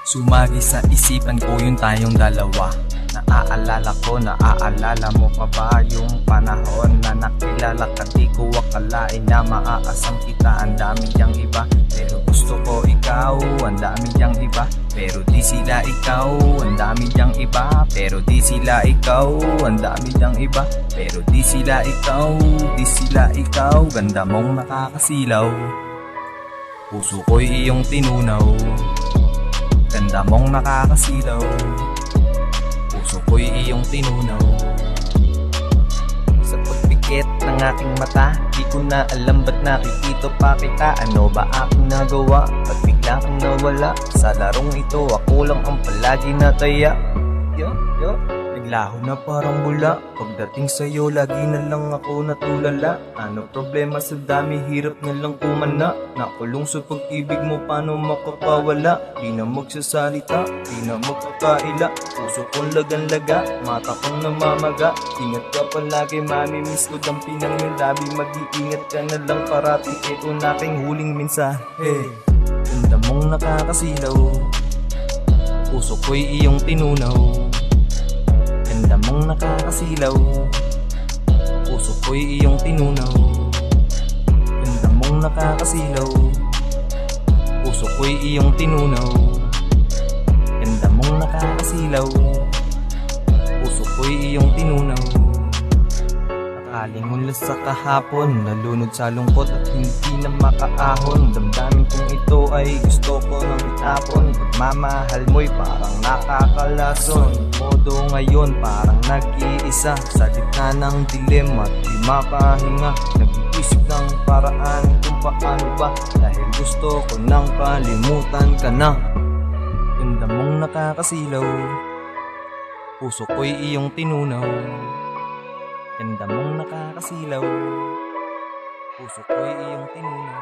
Sumagi sa isipan ko yung tayong dalawa. Naaalala mo pa ba yung panahon na nakilala ka? Di ko akalain na maaasam kita. Ang dami diyang iba, pero gusto ko ikaw. Ang dami diyang iba, pero di sila ikaw. Ang dami diyang iba, pero di sila ikaw. Ang dami diyang iba, pero di sila ikaw. Di sila ikaw. Ganda mong nakakasilaw, puso ko'y iyong tinunaw. Ganda mong nakakasilaw, puso ko'y iyong tinunaw. Sa pagpikit ng aking mata, di ko na alam ba't nakikita pa kita. Ano ba aking nagawa? Ba't bigla kang nawala? Sa larong ito, ako lang ang palagi nataya. Naglaho na parang bula. Pagdating sa'yo, lagi na lang ako natulala. Ano problema sa dami, hirap na lang kumana. Nakulong sa pag-ibig mo, paano makakawala? Di na magsasalita, di na magkakaila. Puso kong lagan-laga, mata kong namamaga. Ingat ka palagi, mamimiss ko dampi ng iyong labi. Mag-iingat ka na lang parati, ito na aking huling mensahe. Ganda mong nakakasilaw, puso ko'y iyong tinunaw. Ganda mong nakakasilaw, puso ko'y iyong tinunaw. Ganda mong nakakasilaw, puso ko'y iyong tinunaw. Ganda mong nakakasilaw, puso ko'y iyong tinunaw. Nakalingon lang sa kahapon, nalunod sa lungkot at hindi na makaahon. Damdamin kong ito ay gusto ko nang itapon. Pagmamahal mo'y parang nakakalason. Modo ngayon parang nag-iisa sa gitna ng dilim at di makahinga. Nag-iisip ng paraan kung paano ba, dahil gusto ko nang kalimutan ka na. Ganda mong nakakasilaw, puso ko'y iyong tinunaw. Ganda mong nakakasilaw, puso ko'y iyong tinunaw.